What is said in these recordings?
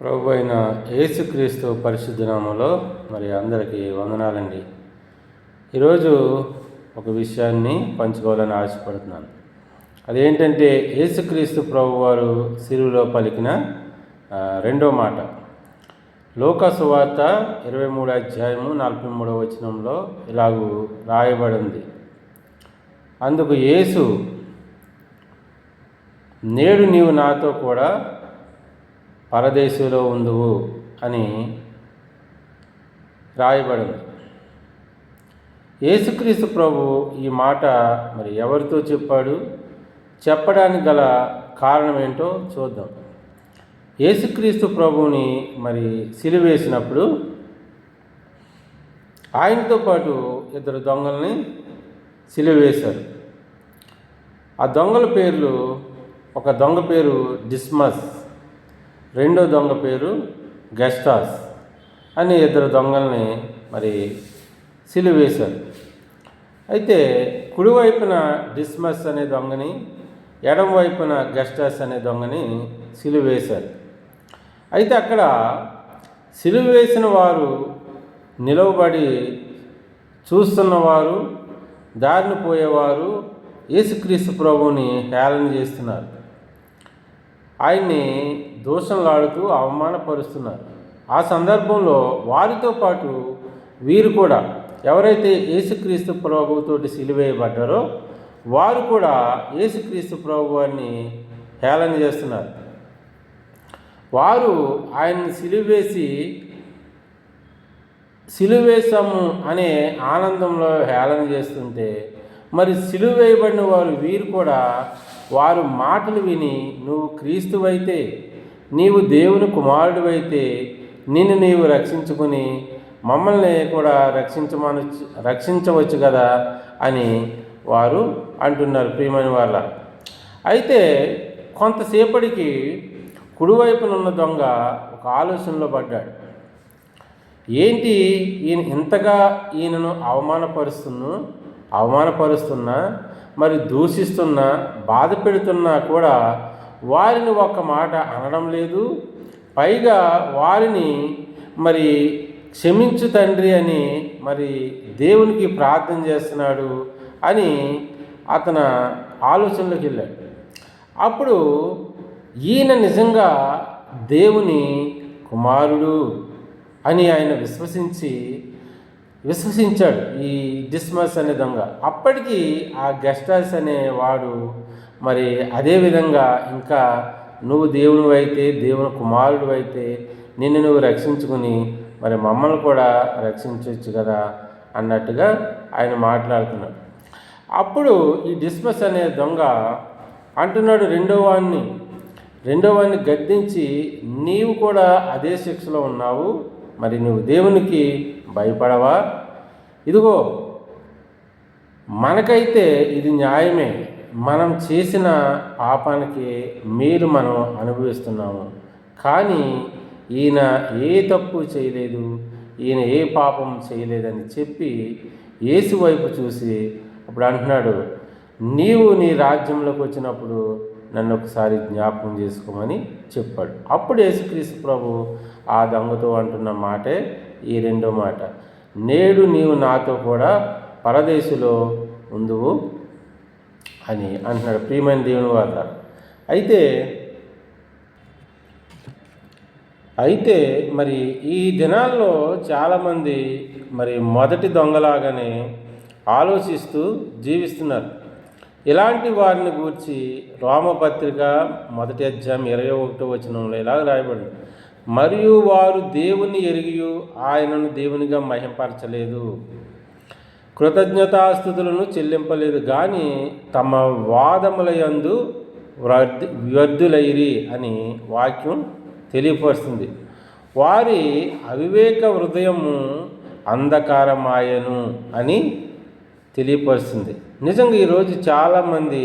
ప్రభు అయిన యేసుక్రీస్తు పరిశుద్ధ నామములో మరి అందరికీ వందనాలండి. ఈరోజు ఒక విషయాన్ని పంచుకోవాలని ఆశపడుతున్నాను. అదేంటంటే యేసుక్రీస్తు ప్రభు వారు సిలువలో పలికిన రెండో మాట. లూకా సువార్త 23వ అధ్యాయము 43వ వచనంలో ఇలాగూ రాయబడింది. అందుకు యేసు, నేడు నీవు నాతో కూడా పరదేశంలో ఉందువు అని రాయబడింది. యేసుక్రీస్తు ప్రభు ఈ మాట మరి ఎవరితో చెప్పాడు, చెప్పడానికి గల కారణం ఏంటో చూద్దాం. యేసుక్రీస్తు ప్రభువుని మరి సిలువేసినప్పుడు ఆయనతో పాటు ఇద్దరు దొంగల్ని సిలువేశారు. ఆ దొంగల పేర్లు, ఒక దొంగ పేరు డిస్మస్, రెండో దొంగ పేరు గస్టాస్ అని ఇద్దరు దొంగల్ని మరి సిలువేశారు. అయితే కుడివైపున డిస్మస్ అనే దొంగని, ఎడమ వైపున గస్టాస్ అనే దొంగని సిలువేశారు. అయితే అక్కడ సిలువ వేసిన వారు నిలవబడి చూస్తున్నవారు, దారిన పోయేవారు యేసుక్రీస్తు ప్రభువుని హేళన చేస్తున్నారు. ఆయన్ని దూషణలాడుతూ అవమానపరుస్తున్నారు. ఆ సందర్భంలో వారితో పాటు వీరు కూడా, ఎవరైతే యేసుక్రీస్తు ప్రభువుతోటి సిలువేయబడ్డారో వారు కూడా యేసుక్రీస్తు ప్రభు వారిని హేళన చేస్తున్నారు. వారు ఆయన్ని సిలువేశాము అనే ఆనందంలో హేళన చేస్తుంటే, మరి సిలువ వేయబడిన వారు వీరు కూడా వారు మాటలు విని, నువ్వు క్రీస్తువైతే, నీవు దేవుని కుమారుడివైతే నిన్ను నీవు రక్షించుకుని మమ్మల్ని కూడా రక్షించవచ్చు కదా అని వారు అంటున్నారు. ప్రియమైన వాళ్ళ, అయితే కొంతసేపటికి కుడివైపున ఉన్న దొంగ ఒక ఆలోచనలో పడ్డాడు. ఏంటి ఈయన ఇంతగా ఈయనను అవమానపరుస్తున్నా, మరి దూషిస్తున్నా, బాధ పెడుతున్నా కూడా వారిని ఒక్క మాట అనడం లేదు. పైగా వారిని మరి క్షమించు తండ్రి అని మరి దేవునికి ప్రార్థన చేస్తున్నాడు అని అతను ఆలోచనలోకి వెళ్ళాడు. అప్పుడు ఈయన నిజంగా దేవుని కుమారుడు అని ఆయన విశ్వసించాడు, ఈ డిస్మస్ అనే దొంగ. అప్పటికి ఆ గస్టాస్ అనే వాడు మరి అదేవిధంగా ఇంకా నువ్వు దేవుని అయితే, దేవుని కుమారుడు అయితే నిన్ను నువ్వు రక్షించుకుని మరి మమ్మల్ని కూడా రక్షించవచ్చు కదా అన్నట్టుగా ఆయన మాట్లాడుతున్నాడు. అప్పుడు ఈ డిస్మస్ అనే దొంగ అంటున్నాడు రెండో వాడిని గద్దించి, నీవు కూడా అదే శిక్షలో ఉన్నావు, మరి నువ్వు దేవునికి భయపడవా? ఇదిగో మనకైతే ఇది న్యాయమే, మనం చేసిన పాపానికి మనం అనుభవిస్తున్నాము. కానీ ఈయన ఏ తప్పు చేయలేదు, ఈయన ఏ పాపం చేయలేదని చెప్పి యేసు వైపు చూసి అప్పుడు అంటున్నాడు, నీవు నీ రాజ్యంలోకి వచ్చినప్పుడు నన్ను ఒకసారి జ్ఞాపకం చేసుకోమని చెప్పాడు. అప్పుడు యేసుక్రీస్తు ప్రభు ఆ దొంగతో అంటున్న మాటే ఈ రెండో మాట, నేడు నీవు నాతో కూడా పరదేశంలో ఉందువు అని అంటున్నాడు. ప్రియమైన దేవుని వారు, అయితే మరి ఈ దినాల్లో చాలామంది మరి మొదటి దొంగలాగానే ఆలోచిస్తూ జీవిస్తున్నారు. ఇలాంటి వారిని గూర్చి రోమపత్రిక 1వ అధ్యాయం 21వ వచనంలో ఇలాగ రాయబడింది, మరియు వారు దేవుని ఎరిగియు ఆయనను దేవునిగా మహింపరచలేదు, కృతజ్ఞతాస్తుతులను చెల్లింపలేదు, కానీ తమ వాదముల యందు వ్యర్థులైరి అని వాక్యం తెలియపరుస్తుంది. వారి అవివేక హృదయము అంధకారమాయను అని తెలియపరుస్తుంది. నిజంగా ఈరోజు చాలామంది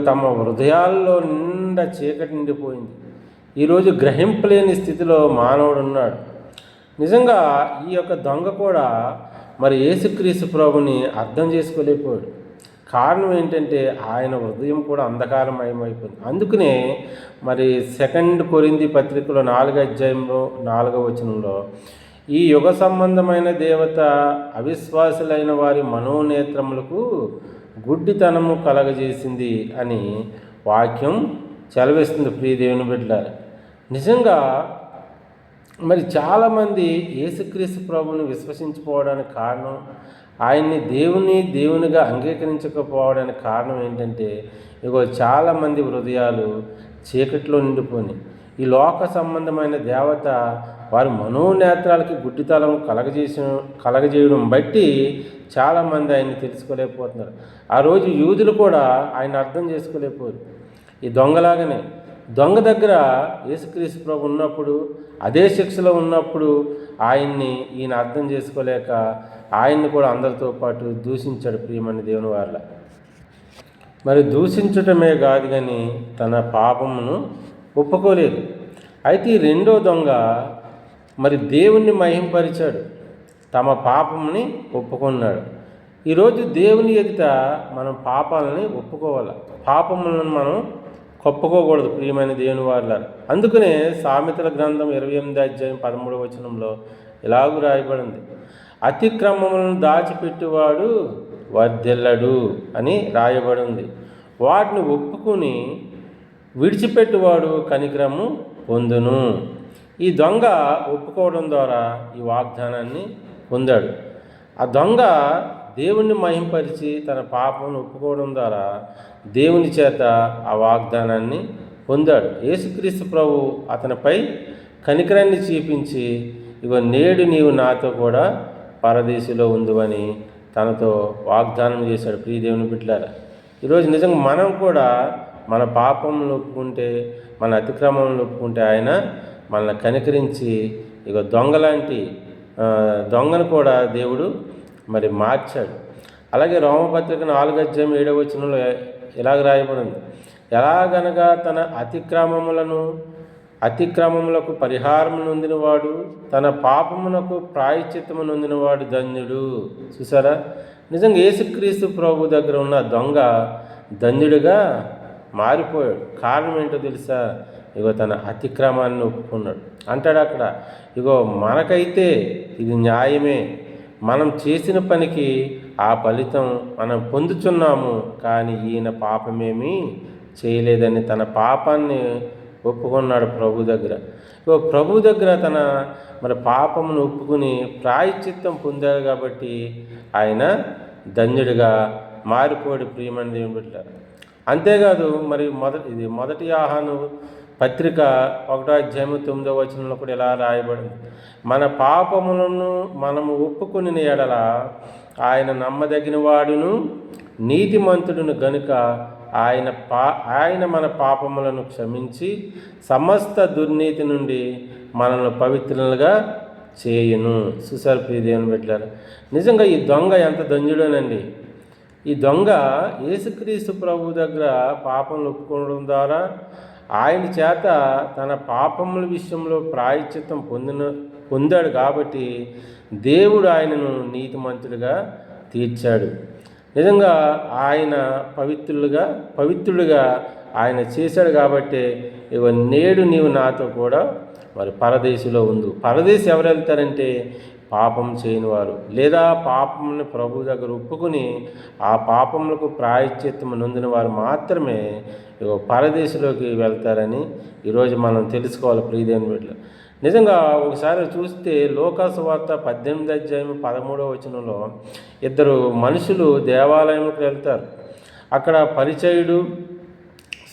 తమ హృదయాల్లో నిండా చీకటి నిండిపోయింది. ఈరోజు గ్రహింపలేని స్థితిలో మానవుడు ఉన్నాడు. నిజంగా ఈ యొక్క దొంగ కూడా మరి యేసుక్రీస్తు ప్రభుని అర్థం చేసుకోలేకపోయాడు. కారణం ఏంటంటే ఆయన హృదయం కూడా అంధకారమయమైపోయింది. అందుకనే మరి 2 కొరింథీ పత్రికలో 4వ అధ్యాయంలో 4వ వచనంలో ఈ యుగ సంబంధమైన దేవత అవిశ్వాసులైన వారి మనోనేత్రములకు గుడ్డితనము కలగజేసింది అని వాక్యం సెలవిస్తుంది. ప్రియ దేవుని బిడ్డలారా, నిజంగా మరి చాలామంది యేసుక్రీస్తు ప్రభువుని విశ్వసించుకోవడానికి కారణం, ఆయన్ని దేవునిగా అంగీకరించకపోవడానికి కారణం ఏంటంటే, చాలామంది హృదయాలు చీకట్లో నిండిపోయి ఈ లోక సంబంధమైన దేవత వారి మనోనేత్రాలకి గుడ్డితనం కలగజేయడం బట్టి చాలామంది ఆయన్ని తెలుసుకోలేకపోతున్నారు. ఆ రోజు యూదులు కూడా ఆయన అర్థం చేసుకోలేకపోయారు. ఈ దొంగలాగానే దొంగ దగ్గర యేసుక్రీస్తు ప్రభు ఉన్నప్పుడు, అదే శిక్షలో ఉన్నప్పుడు ఈయన అర్థం చేసుకోలేక ఆయన్ని కూడా అందరితో పాటు దూషించాడు. ప్రియమైన దేవుని వాళ్ళ మరి దూషించటమే కాదు కానీ తన పాపమును ఒప్పుకోలేదు. అయితే ఈ రెండో దొంగ మరి దేవుణ్ణి మహింపరిచాడు, తమ పాపముని ఒప్పుకున్నాడు. ఈరోజు దేవుని ఎదుట మనం పాపాలని ఒప్పుకోవాలి, పాపములను మనం కప్పుకోకూడదు. ప్రియమైన దేవుని వారులారా, అందుకనే సామెతల గ్రంథం 28వ అధ్యాయం 13వ వచనంలో ఇలాగూ రాయబడింది, అతిక్రమములను దాచిపెట్టువాడు వర్ధిల్లడు అని రాయబడింది. వాటిని ఒప్పుకుని విడిచిపెట్టువాడు కనికరము పొందును. ఈ దొంగ ఒప్పుకోవడం ద్వారా ఈ వాగ్దానాన్ని పొందాడు. ఆ దొంగ దేవుణ్ణి మహింపరిచి తన పాపను ఒప్పుకోవడం ద్వారా దేవుని చేత ఆ వాగ్దానాన్ని పొందాడు. యేసుక్రీస్తు ప్రభు అతనిపై కనికరాన్ని చూపించి, నేడు నీవు నాతో కూడా పరదేశంలో ఉందువని తనతో వాగ్దానం చేశాడు. ప్రియ దేవుని బిడ్డలారా, ఈరోజు నిజంగా మనం కూడా మన పాపములను ఒప్పుకుంటే, మన అతిక్రమములను ఒప్పుకుంటే ఆయన మనల్ని కనికరించి దొంగలాంటి దొంగను కూడా దేవుడు మరి మార్చాడు. అలాగే రోమపత్రిక 4వ అధ్యాయం 7వ వచనంలో ఇలాగ రాయబడింది, ఎలాగనగా తన అతిక్రమములకు పరిహారం నొందినవాడు, తన పాపమునకు ప్రాయశ్చిత్తము నొందినవాడు ధన్యుడు. చూసారా, నిజంగా యేసుక్రీస్తు ప్రభు దగ్గర ఉన్న దొంగ ధన్యుడిగా మారిపోయాడు. కారణం ఏంటో తెలుసా? తన అతిక్రమాన్ని ఒప్పుకున్నాడు. అంటాడు అక్కడ, మనకైతే ఇది న్యాయమే, మనం చేసిన పనికి ఆ ఫలితం మనం పొందుతున్నాము, కానీ ఈయన పాపమేమీ చేయలేదని తన పాపాన్ని ఒప్పుకున్నాడు ప్రభు దగ్గర. ప్రభు దగ్గర తన పాపమును ఒప్పుకుని ప్రాయశ్చిత్తం పొందాడు కాబట్టి ఆయన ధన్యుడిగా మారిపోయాడు. ప్రియమైన దేవుని బిడ్డ, అంతేకాదు మొదటి యోహాను పత్రిక 1వ అధ్యాయం 9వ వచనంలో కూడా ఇలా రాయబడింది, మన పాపములను మనము ఒప్పుకుని ఎడల ఆయన నమ్మదగిన వాడును నీతిమంతుడును గనుక ఆయన మన పాపములను క్షమించి సమస్త దుర్నీతి నుండి మనల్ని పవిత్రులుగా చేయును. చూసారు ప్రియ దేవుని బిడ్డలారా, నిజంగా ఈ దొంగ ఎంత ధన్యుడోనండి. ఈ దొంగ యేసుక్రీస్తు ప్రభు దగ్గర పాపములు ఒప్పుకోవడం ద్వారా ఆయన చేత తన పాపముల విషయంలో ప్రాయశ్చిత్తం పొందాడు కాబట్టి దేవుడు ఆయనను నీతిమంతుడిగా తీర్చాడు. నిజంగా ఆయన పవిత్రుడిగా ఆయన చేశాడు కాబట్టి నేడు నీవు నాతో కూడా పరదేశంలో ఉండు. పరదేశం ఎవరు వెళ్తారంటే పాపం చేయని వారు, లేదా పాపంని ప్రభు దగ్గర ఒప్పుకుని ఆ పాపములకు ప్రాయశ్చిత్తము నొందిన వారు మాత్రమే పరదేశంలోకి వెళ్తారని ఈరోజు మనం తెలుసుకోవాలి. ప్రియదేవుని బిడ్డలు, నిజంగా ఒకసారి చూస్తే లోకాసు వార్త 18వ అధ్యాయం 13వ వచనంలో ఇద్దరు మనుషులు దేవాలయంకి వెళ్తారు. అక్కడ పరిచయుడు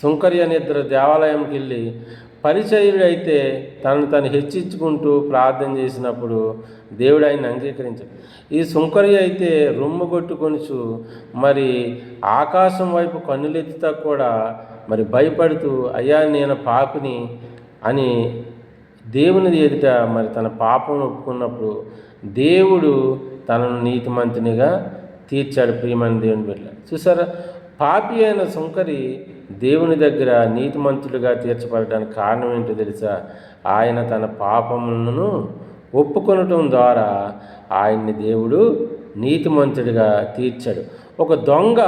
సుంకరి అనే ఇద్దరు దేవాలయంకి వెళ్ళి, పరిచయుడు అయితే తను హెచ్చించుకుంటూ ప్రార్థన చేసినప్పుడు దేవుడు ఆయన్ని అంగీకరించాడు. ఈ సుంకరి అయితే రొమ్ము కొట్టుకొనుచు ఆకాశం వైపు కన్నులెత్తుతా కూడా భయపడుతూ, అయ్యా నేను పాపిని అని దేవుని ఎదుట తన పాపం ఒప్పుకున్నప్పుడు దేవుడు తనను నీతిమంతునిగా తీర్చాడు. ప్రియమైన దేవుని బిడ్డ, చూసారా, పాపి అయిన సుంకరి దేవుని దగ్గర నీతిమంతుడిగా తీర్చబడడానికి కారణం ఏంటో తెలుసా? ఆయన తన పాపములను ఒప్పుకొనటం ద్వారా ఆయన్ని దేవుడు నీతిమంతుడిగా తీర్చాడు. ఒక దొంగ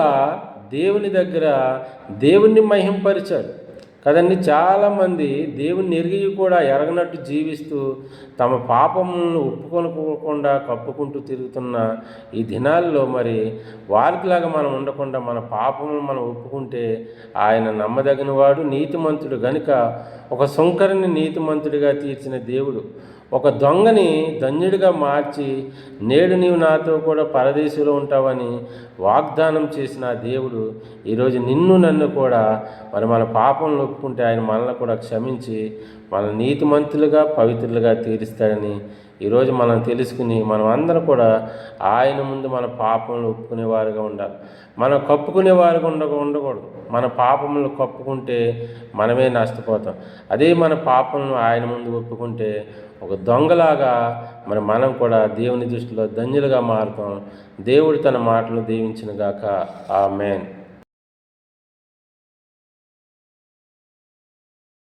దేవుని దగ్గర దేవుణ్ణి మహింపరిచాడు కదండి. చాలామంది దేవుని ఎరిగి కూడా ఎరగనట్టు జీవిస్తూ తమ పాపములను ఒప్పుకొనుకోకుండా కప్పుకుంటూ తిరుగుతున్న ఈ దినాల్లో మరి వారికిలాగా మనం ఉండకుండా మన పాపములను మనం ఒప్పుకుంటే ఆయన నమ్మదగిన వాడు, నీతిమంతుడు గనుక ఒక సుంకరిని నీతిమంతుడిగా తీర్చిన దేవుడు ఒక దొంగని ధన్యుడిగా మార్చి నేడు నీవు నాతో కూడా పరదేశంలో ఉంటావని వాగ్దానం చేసిన దేవుడు ఈరోజు నిన్ను నన్ను కూడా మరి మన పాపంలో ఒప్పుకుంటే ఆయన మనల్ని కూడా క్షమించి మన నీతిమంతులుగా పవిత్రులుగా తీరుస్తాడని ఈరోజు మనం తెలుసుకుని మనం అందరం కూడా ఆయన ముందు మన పాపములు ఒప్పుకునేవారుగా ఉండాలి. మనం కప్పుకునేవారుగా ఉండకూడదు. మన పాపములు కప్పుకుంటే మనమే నష్టపోతాం. అదే మన పాపములను ఆయన ముందు ఒప్పుకుంటే ఒక దొంగలాగా మరి మనం కూడా దేవుని దృష్టిలో ధన్యులుగా మారుతాం. దేవుడు తన మాటలు దీవించునుగాక. ఆమేన్.